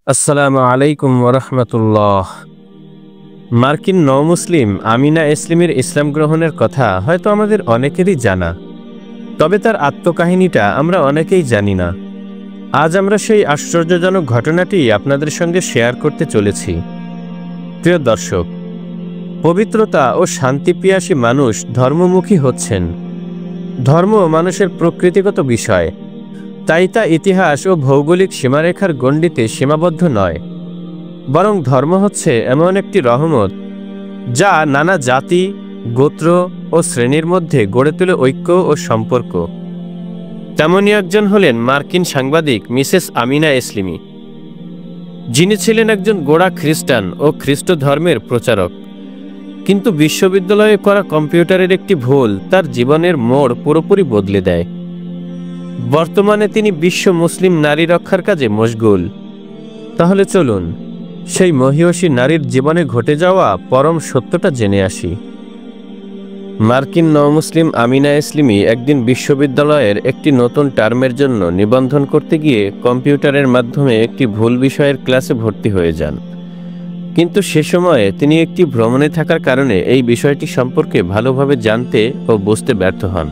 আসসালামু আলাইকুম ওরহমতুল্লাহ। মার্কিন নও-মুসলিম আমিনা এসলিমের ইসলাম গ্রহণের কথা হয়তো আমাদের অনেকেরই জানা, তবে তার আত্মকাহিনীটা আমরা অনেকেই জানি না। আজ আমরা সেই আশ্চর্যজনক ঘটনাটি আপনাদের সঙ্গে শেয়ার করতে চলেছি। প্রিয় দর্শক, পবিত্রতা ও শান্তিপ্রিয়াসী মানুষ ধর্মমুখী হচ্ছেন। ধর্ম মানুষের প্রকৃতিগত বিষয়, তাই তা ইতিহাস ও ভৌগোলিক সীমারেখার গণ্ডিতে সীমাবদ্ধ নয়, বরং ধর্ম হচ্ছে এমন একটি রহমত যা নানা জাতি, গোত্র ও শ্রেণীর মধ্যে গড়ে তোলে ঐক্য ও সম্পর্ক। তেমনই একজন হলেন মার্কিন সাংবাদিক মিসেস আমিনা এসলিমি, যিনি ছিলেন একজন গোঁড়া খ্রিস্টান ও খ্রিস্ট ধর্মের প্রচারক। কিন্তু বিশ্ববিদ্যালয়ে করা কম্পিউটারের একটি ভুল তার জীবনের মোড় পুরোপুরি বদলে দেয়। বর্তমানে তিনি বিশ্ব মুসলিম নারী রক্ষার কাজে মশগুল। তাহলে চলুন সেই মহিয়সী নারীর জীবনে ঘটে যাওয়া পরম সত্যটা জেনে আসি। মার্কিন নও-মুসলিম আমিনা এসলিমি একদিন বিশ্ববিদ্যালয়ের একটি নতুন টার্মের জন্য নিবন্ধন করতে গিয়ে কম্পিউটারের মাধ্যমে একটি ভুল বিষয়ের ক্লাসে ভর্তি হয়ে যান। কিন্তু সে সময়ে তিনি একটি ভ্রমণে থাকার কারণে এই বিষয়টি সম্পর্কে ভালোভাবে জানতে ও বুঝতে ব্যর্থ হন।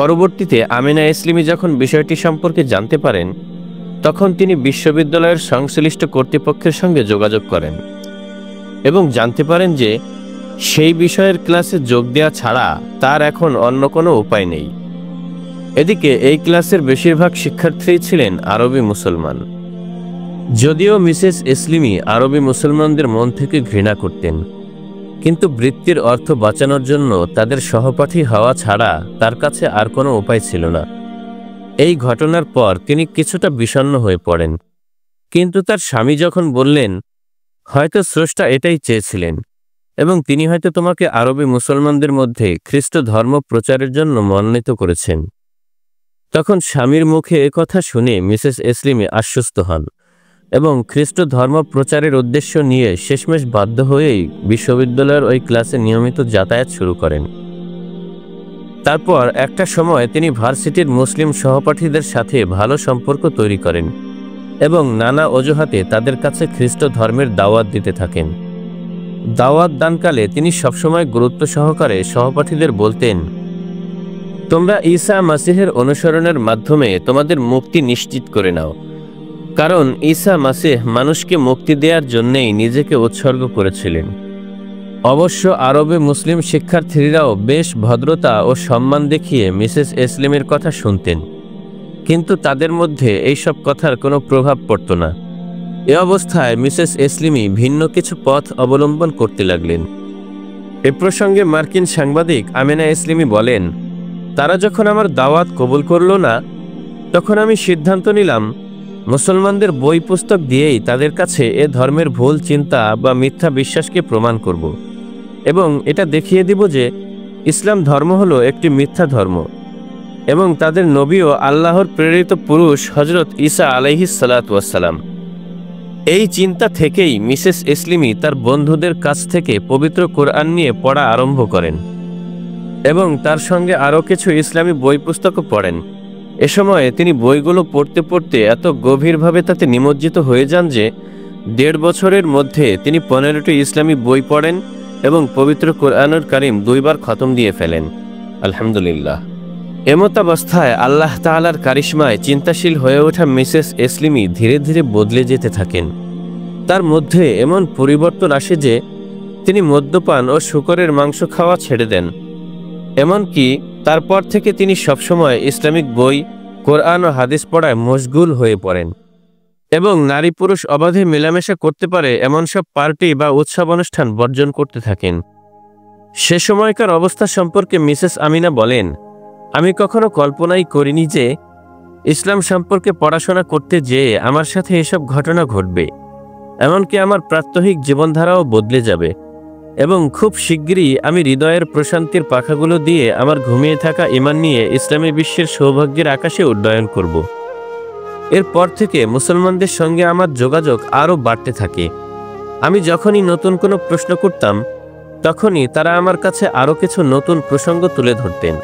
পরবর্তীতে আমিনা এসলিমি যখন বিষয়টি সম্পর্কে জানতে পারেন, তখন তিনি বিশ্ববিদ্যালয়ের সংশ্লিষ্ট কর্তৃপক্ষের সঙ্গে যোগাযোগ করেন এবং জানতে পারেন যে সেই বিষয়ের ক্লাসে যোগ দেওয়া ছাড়া তার এখন অন্য কোনো উপায় নেই। এদিকে এই ক্লাসের বেশিরভাগ শিক্ষার্থী ছিলেন আরবি মুসলমান। যদিও মিসেস এসলিমি আরবি মুসলমানদের মন থেকে ঘৃণা করতেন, কিন্তু বৃত্তির অর্থ বাঁচানোর জন্য তাদের সহপাঠী হওয়া ছাড়া তার কাছে আর কোনো উপায় ছিল না। এই ঘটনার পর তিনি কিছুটা বিষণ্ণ হয়ে পড়েন। কিন্তু তার স্বামী যখন বললেন, হয়তো স্রষ্টা এটাই চেয়েছিলেন এবং তিনি হয়তো তোমাকে আরবি মুসলমানদের মধ্যে খ্রিস্ট ধর্ম প্রচারের জন্য মনোনীত করেছেন, তখন স্বামীর মুখে একথা শুনে মিসেস এসলিমি আশ্বস্ত হন এবং খ্রিস্ট ধর্ম প্রচারের উদ্দেশ্য নিয়ে শেষমেশ বাধ্য হয়েই বিশ্ববিদ্যালয়ের ওই ক্লাসে নিয়মিত যাতায়াত শুরু করেন। তারপর একটা সময় তিনি ভার্সিটির মুসলিম সহপাঠীদের সাথে ভালো সম্পর্ক তৈরি করেন এবং নানা অজুহাতে তাদের কাছে খ্রিস্ট ধর্মের দাওয়াত দিতে থাকেন। দাওয়াত দানকালে তিনি সবসময় গুরুত্ব সহকারে সহপাঠীদের বলতেন, তোমরা ঈসা মাসিহের অনুসরণের মাধ্যমে তোমাদের মুক্তি নিশ্চিত করে নাও, কারণ ঈসা মাসিহ মানুষকে মুক্তি দেওয়ার জন্যেই নিজেকে উৎসর্গ করেছিলেন। অবশ্য আরবে মুসলিম শিক্ষার্থীরাও বেশ ভদ্রতা ও সম্মান দেখিয়ে মিসেস এসলিমের কথা শুনতেন, কিন্তু তাদের মধ্যে এইসব কথার কোনো প্রভাব পড়ত না। এ অবস্থায় মিসেস এসলিমি ভিন্ন কিছু পথ অবলম্বন করতে লাগলেন। এ প্রসঙ্গে মার্কিন সাংবাদিক আমিনা এসলিমি বলেন, তারা যখন আমার দাওয়াত কবুল করল না, তখন আমি সিদ্ধান্ত নিলাম মুসলমানদের বই পুস্তক দিয়েই তাদের কাছে এ ধর্মের ভুল চিন্তা বা মিথ্যা বিশ্বাসকে প্রমাণ করব এবং এটা দেখিয়ে দিব যে ইসলাম ধর্ম হলো একটি মিথ্যা ধর্ম এবং তাদের নবীও আল্লাহর প্রেরিত পুরুষ হযরত ঈসা আলাইহিস সালাতু ওয়াস সালাম। এই চিন্তা থেকেই মিসেস এসলিমি তার বন্ধুদের কাছ থেকে পবিত্র কোরআন নিয়ে পড়া আরম্ভ করেন এবং তার সঙ্গে আরও কিছু ইসলামী বই পুস্তকও পড়েন। এ সময়ে তিনি বইগুলো পড়তে পড়তে এত গভীরভাবে তাতে নিমজ্জিত হয়ে যান যে 1.5 বছরের মধ্যে তিনি 15টি ইসলামী বই পড়েন এবং পবিত্র কোরআনুল কারীম 2 বার খতম দিয়ে ফেলেন। আলহামদুলিল্লাহ। এমতাবস্থায় আল্লাহ তাআলার কারিশমায় চিন্তাশীল হয়ে ওঠা মিসেস এসলিমি ধীরে ধীরে বদলে যেতে থাকেন। তার মধ্যে এমন পরিবর্তন আসে যে তিনি মদ্যপান ও শূকরের মাংস খাওয়া ছেড়ে দেন। এমনকি তারপর থেকে তিনি সবসময় ইসলামিক বই, কোরআন ও হাদিস পড়ায় মশগুল হয়ে পড়েন এবং নারী পুরুষ অবাধে মেলামেশা করতে পারে এমন সব পার্টি বা উৎসব অনুষ্ঠান বর্জন করতে থাকেন। সে সময়কার অবস্থা সম্পর্কে মিসেস আমিনা বলেন, আমি কখনো কল্পনাই করিনি যে ইসলাম সম্পর্কে পড়াশোনা করতে যেয়ে আমার সাথে এসব ঘটনা ঘটবে। এমনকি আমার প্রাত্যহিক জীবনধারাও বদলে যাবে এবং খুব শিগগিরই আমি হৃদয়ের প্রশান্তির পাখাগুলো দিয়ে আমার ঘুমিয়ে থাকা ঈমান নিয়ে ইসলামী বিশ্বের সৌভাগ্যের আকাশে উড্ডয়ন করব। এরপর থেকে মুসলমানদের সঙ্গে আমার যোগাযোগ আরও বাড়তে থাকে। আমি যখনই নতুন কোনো প্রশ্ন করতাম, তখনই তারা আমার কাছে আরও কিছু নতুন প্রসঙ্গ তুলে ধরতেন।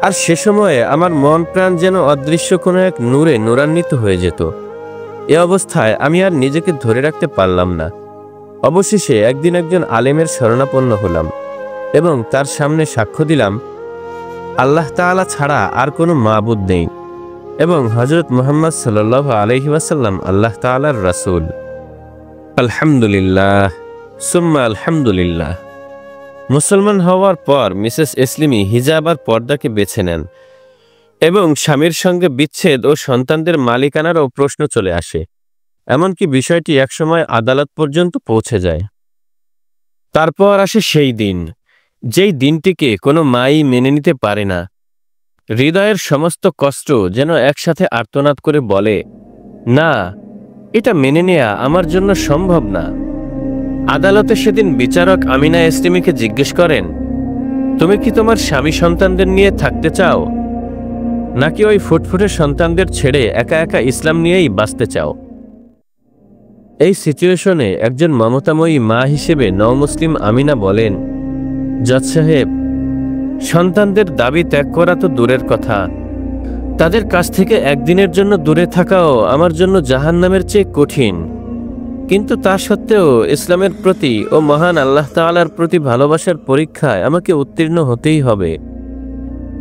আর সে সময়ে আমার মন প্রাণ যেন অদৃশ্য কোনো এক নূরে নূরান্বিত হয়ে যেত। এ অবস্থায় আমি আর নিজেকে ধরে রাখতে পারলাম না। অবশেষে একদিন একজন আলেমের শরণাপন্ন হলাম এবং তার সামনে সাক্ষ্য দিলাম আল্লাহ তাআলা ছাড়া আর কোনো মাবুদ নেই এবং হযরত মুহাম্মদ সাল্লাল্লাহু আলাইহি ওয়াসাল্লাম আল্লাহ তাআলার রাসূল। আলহামদুলিল্লাহ সুম্মা আলহামদুলিল্লাহ। মুসলমান হওয়ার পর মিসেস এসলিমি হিজাব আর পর্দাকে বেছে নেন এবং স্বামীর সঙ্গে বিচ্ছেদ ও সন্তানদের মালিকানারও প্রশ্ন চলে আসে। এমনকি বিষয়টি একসময় আদালত পর্যন্ত পৌঁছে যায়। তারপর আসে সেই দিন, যেই দিনটিকে কোনো মাই মেনে নিতে পারে না। হৃদয়ের সমস্ত কষ্ট যেন একসাথে আর্তনাদ করে বলে, না, এটা মেনে নেয়া আমার জন্য সম্ভব না। আদালতে সেদিন বিচারক আমিনা এসলিমিকে জিজ্ঞেস করেন, তুমি কি তোমার স্বামী সন্তানদের নিয়ে থাকতে চাও, নাকি ওই ফুটফুটে সন্তানদের ছেড়ে একা একা ইসলাম নিয়েই বাঁচতে চাও? এই সিচুয়েশনে একজন মমতাময়ী মা হিসেবে নওমুসলিম আমিনা বলেন, জজ সাহেব, সন্তানদের দাবি ত্যাগ করা তো দূরের কথা, তাদের কাছ থেকে একদিনের জন্য দূরে থাকাও আমার জন্য জাহান্নামের চেয়ে কঠিন। কিন্তু তা সত্ত্বেও ইসলামের প্রতি ও মহান আল্লাহ তাআলার প্রতি ভালোবাসার পরীক্ষায় আমাকে উত্তীর্ণ হতেই হবে।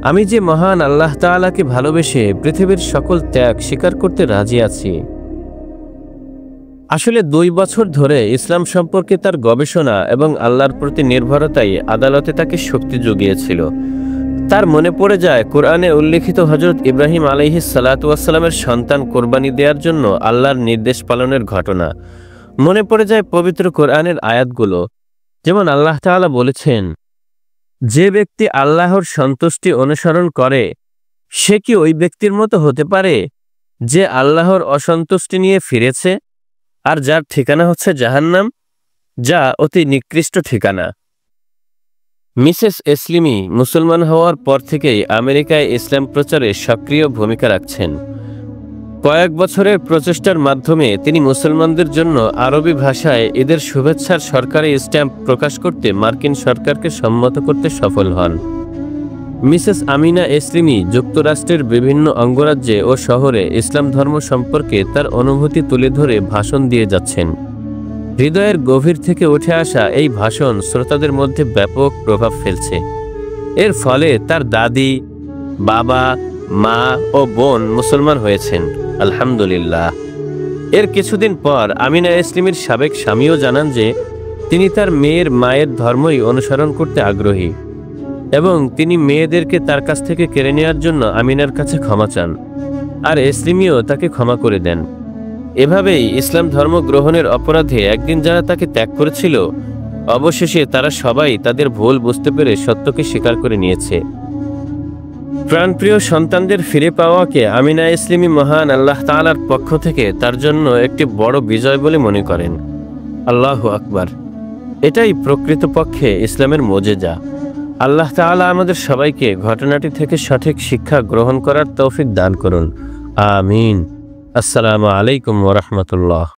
আমি যে মহান আল্লাহ তাআলাকে ভালোবেসে পৃথিবীর সকল ত্যাগ স্বীকার করতে রাজি আছি। আসলে 2 বছর ধরে ইসলাম সম্পর্কে তার গবেষণা এবং আল্লাহর প্রতি নির্ভরতাই আদালতে তাকে শক্তি জুগিয়েছিল। তার মনে পড়ে যায় কোরআনে উল্লেখিত হযরত ইব্রাহিম আলাইহিস সালাতু ওয়াস সালামের সন্তান কোরবানি দেওয়ার জন্য আল্লাহর নির্দেশ পালনের ঘটনা। মনে পড়ে যায় পবিত্র কোরআনের আয়াতগুলো, যেমন আল্লাহ তাআলা বলেছেন, যে ব্যক্তি আল্লাহর সন্তুষ্টি অনুসরণ করে সে কি ওই ব্যক্তির মতো হতে পারে যে আল্লাহর অসন্তুষ্টি নিয়ে ফিরেছে আর যার ঠিকানা হচ্ছে জাহান্নাম, যা অতি নিকৃষ্ট ঠিকানা। মিসেস এসলিমি মুসলমান হওয়ার পর থেকেই আমেরিকায় ইসলাম প্রচারে সক্রিয় ভূমিকা রাখছেন। কয়েক বছরের প্রচেষ্টার মাধ্যমে তিনি মুসলমানদের জন্য আরবি ভাষায় ঈদের শুভেচ্ছার সরকারি স্ট্যাম্প প্রকাশ করতে মার্কিন সরকারকে সম্মত করতে সফল হন। মিসেস আমিনা এসলিমি যুক্তরাষ্ট্রের বিভিন্ন অঙ্গরাজ্যে ও শহরে ইসলাম ধর্ম সম্পর্কে তার অনুভূতি তুলে ধরে ভাষণ দিয়ে যাচ্ছেন। হৃদয়ের গভীর থেকে উঠে আসা এই ভাষণ শ্রোতাদের মধ্যে ব্যাপক প্রভাব ফেলছে। এর ফলে তার দাদি, বাবা, মা ও বোন মুসলমান হয়েছেন, আলহামদুলিল্লাহ। এর কিছুদিন পর আমিনা এসলিমির সাবেক স্বামীও জানান যে তিনি তার মেয়ের মায়ের ধর্মই অনুসরণ করতে আগ্রহী এবং তিনি মেয়েদেরকে তার কাছ থেকে কেড়ে নেওয়ার জন্য আমিনার কাছে ক্ষমা চান, আর এসলিমিও তাকে ক্ষমা করে দেন। এভাবেই ইসলাম ধর্ম গ্রহণের অপরাধে একদিন যারা তাকে ত্যাগ করেছিল, অবশেষে তারা সবাই তাদের ভুল বুঝতে পেরে সত্যকে স্বীকার করে নিয়েছে। প্রাণপ্রিয় সন্তানদের ফিরে পাওয়াকে আমিনা এসলিমি মহান আল্লাহ তাআলার পক্ষ থেকে তার জন্য একটি বড় বিজয় বলে মনে করেন। আল্লাহু আকবার। এটাই প্রকৃতপক্ষে ইসলামের মোজেজা। আল্লাহ তাআলা আমাদের সবাইকে ঘটনাটি থেকে সঠিক শিক্ষা গ্রহণ করার তৌফিক দান করুন। আমিন। আসসালামু আলাইকুম ওয়া রাহমাতুল্লাহ।